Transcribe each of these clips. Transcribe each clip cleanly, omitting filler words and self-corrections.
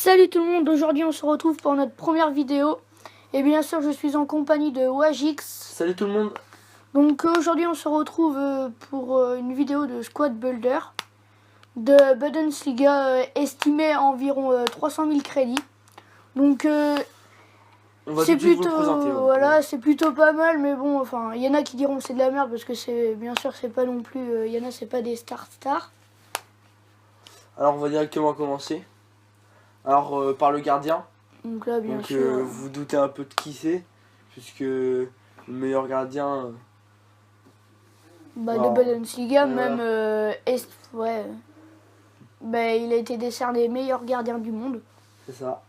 Salut tout le monde, aujourd'hui on se retrouve pour notre première vidéo. Et bien sûr je suis en compagnie de Wagix. Salut tout le monde. Donc aujourd'hui on se retrouve pour une vidéo de Squad Builder de Bundesliga estimée à environ 300 000 crédits. Donc c'est plutôt, voilà, c'est plutôt pas mal, mais bon, enfin, il y en a qui diront que c'est de la merde parce que c'est, bien sûr, c'est pas non plus, il y en a c'est pas des stars. Alors on va directement commencer. Alors par le gardien. Donc là bien sûr. Vous vous doutez un peu de qui c'est, puisque le meilleur gardien. De Bundesliga, voilà. même ouais. Il a été décerné meilleur gardien du monde. C'est ça.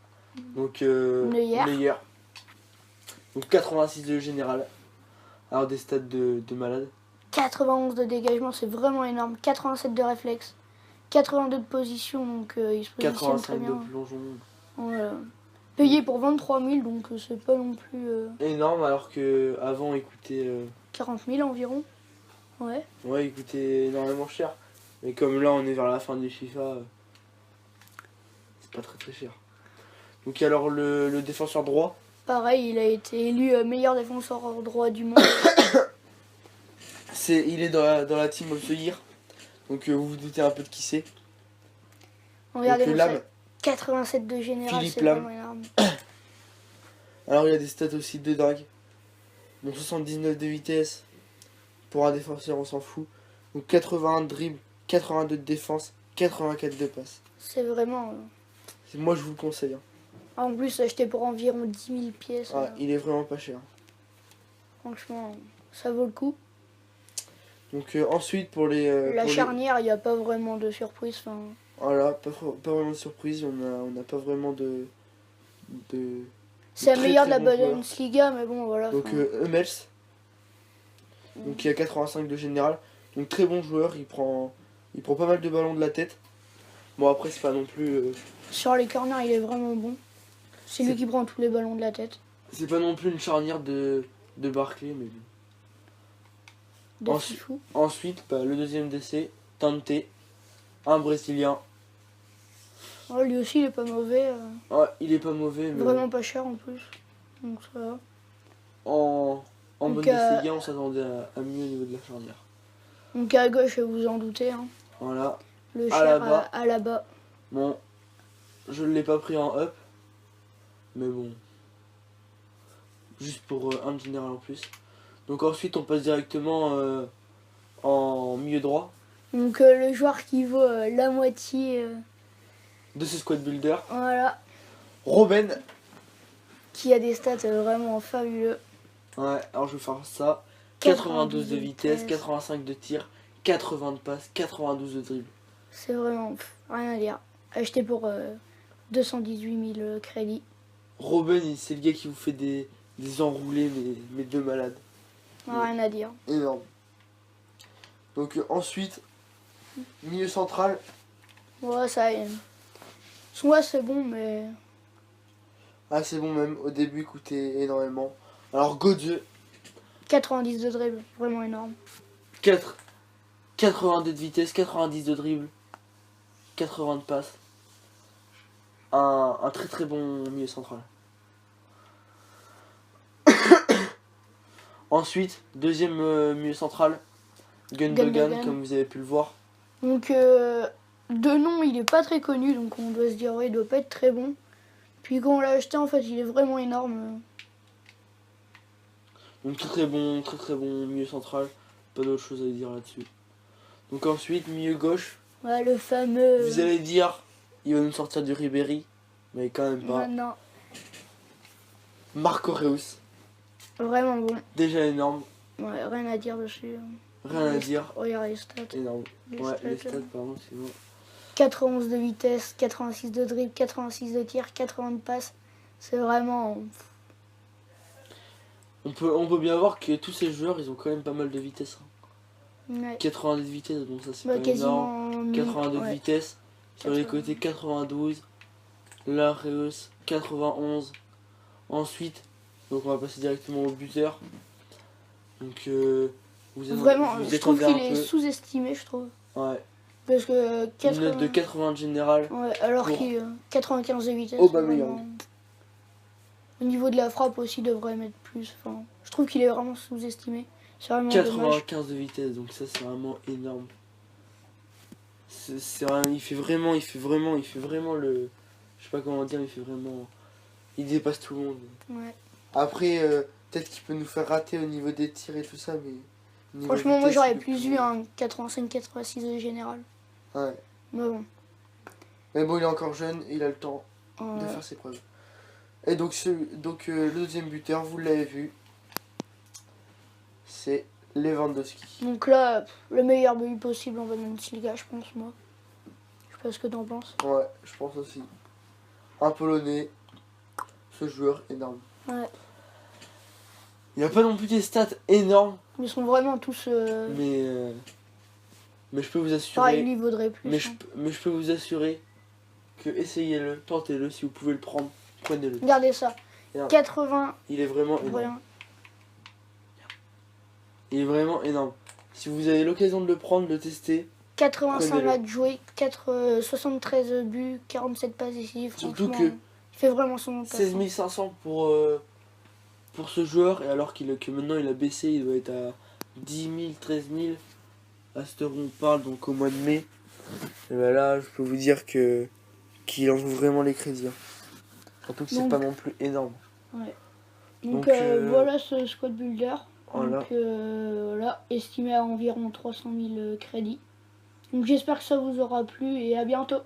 Donc Neuer. Donc 86 de général. Alors des stats de malade. 91 de dégagement, c'est vraiment énorme. 87 de réflexe. 82 de position, donc il se positionne très bien. 85 de plongeon. Voilà. Payé pour 23 000, donc c'est pas non plus... Énorme, alors que avant il coûtait... 40 000 environ. Ouais. Ouais, il coûtait énormément cher. Mais comme là on est vers la fin des FIFA, c'est pas très cher. Donc alors le défenseur droit. Pareil, il a été élu meilleur défenseur droit du monde. Il est dans la team of the year. Donc vous vous doutez un peu de qui c'est. Regardez Lam. 87 de général, c'est vraiment énorme. Alors il y a des stats aussi de dingue. Donc 79 de vitesse. Pour un défenseur on s'en fout. Donc 81 de dribble, 82 de défense, 84 de passe. C'est vraiment... Moi je vous le conseille. Hein. En plus acheté pour environ 10 000 pièces. Ah, il est vraiment pas cher. Franchement, ça vaut le coup. Donc ensuite pour les... La charnière, il n'y a pas vraiment de surprise. Voilà, pas vraiment de surprise. On n'a pas vraiment de c'est la meilleure de la Bundesliga, mais bon voilà. Donc Hummels. Donc il a 85 de général. Donc très bon joueur, il prend pas mal de ballons de la tête. Bon après c'est pas non plus... Sur les corners il est vraiment bon. C'est lui qui prend tous les ballons de la tête. C'est pas non plus une charnière de Barclay, mais bon. Ensuite, le deuxième décès, Tante, un Brésilien. Oh, lui aussi il est pas mauvais. Ouais, il est pas mauvais. Mais vraiment pas cher en plus. Donc ça va. En Bundesliga, on s'attendait à mieux au niveau de la charnière. Donc à gauche, vous en doutez. Hein. Voilà. Le cher à la bas. Bon, je ne l'ai pas pris en up. Mais bon. Juste pour un général en plus. Donc ensuite, on passe directement en milieu droit. Donc le joueur qui vaut la moitié... de ce squad builder. Voilà. Robben. Qui a des stats vraiment fabuleux. Ouais, alors je vais faire ça. 92 de vitesse, 85 de tir, 80 de passe, 92 de dribble. C'est vraiment rien à dire. Acheté pour 218 000 crédits. Robben, c'est le gars qui vous fait des enroulés, mais de malade. Rien à dire. Énorme. Donc ensuite, milieu central. Ouais, ça y est. Soit c'est bon, mais... Ah, c'est bon même. Au début, il coûtait énormément. Alors, Götze. 90 de dribble, vraiment énorme. 82 de vitesse, 90 de dribble, 80 de passe. Un très très bon milieu central. Ensuite, deuxième milieu central, Gundogan, comme vous avez pu le voir. Donc, de nom, il est pas très connu, donc on doit se dire, ouais, il doit pas être très bon. Puis quand on l'a acheté, en fait, il est vraiment énorme. Donc très bon milieu central. Pas d'autre chose à dire là-dessus. Donc ensuite, milieu gauche. Ouais, le fameux... Vous allez dire, il va nous sortir du Ribéry. Mais quand même pas. Non. Marco Reus. Vraiment bon. Déjà énorme. Ouais, rien à dire dessus. Rien à dire. Regarde les stats. Énorme. Les stats, pardon, c'est bon. 91 de vitesse, 86 de dribble, 86 de tir, 80 de passe. C'est vraiment... On peut bien voir que tous ces joueurs, ils ont quand même pas mal de vitesse. Hein. Ouais. 82 de vitesse, bon ça c'est pas énorme. 82 de vitesse. Sur les côtés 92. Là, Reus, 91. Ensuite, donc on va passer directement au buteur. Donc vraiment, je trouve qu'il est sous-estimé, je trouve. Ouais. Parce que Une note de 80 de général. Ouais, alors pour qu'il 95 de vitesse. Aubameyang. Vraiment. Au niveau de la frappe aussi, il devrait mettre plus. Enfin, je trouve qu'il est vraiment sous-estimé. C'est vraiment dommage. 95 de vitesse, donc ça c'est vraiment énorme. Il fait vraiment le... Je sais pas comment dire, il fait vraiment... Il dépasse tout le monde. Ouais. Après, peut-être qu'il peut nous faire rater au niveau des tirs et tout ça, mais... niveau Franchement, moi vitesse, j'aurais il est plus vu un 85-86 de général. Ouais. Mais bon. Mais bon, il est encore jeune et il a le temps de faire ses preuves. Et donc, le deuxième buteur, vous l'avez vu, c'est Lewandowski. Donc là, le meilleur but possible en Bundesliga, je pense, moi. Je sais pas ce que t'en penses. Ouais, je pense aussi. Un Polonais, ce joueur énorme. Ouais. Il a pas non plus des stats énormes, Ils sont vraiment tous. mais je peux vous assurer. Pareil, lui, il vaudrait plus. Mais je peux vous assurer que essayez-le, tentez-le, si vous pouvez le prendre, prenez-le. Regardez ça. Regarde. 80. Il est vraiment énorme. Voilà. Il est vraiment énorme. Si vous avez l'occasion de le prendre, de le tester. 85 Prenez-le. matchs joués, 73 buts, 47 passes décisives. Surtout Franchement, que il fait vraiment son taf. 16 500 pour ce joueur, et alors que maintenant il a baissé, il doit être à 10 000, 13 000 à cette heure où on parle, donc au mois de mai. Et ben là, je peux vous dire qu'il en joue vraiment les crédits. Surtout que c'est Donc- pas non plus énorme. Ouais. Donc, Donc, voilà ce squad builder. Voilà. Donc voilà, estimé à environ 300 000 crédits. Donc j'espère que ça vous aura plu et à bientôt.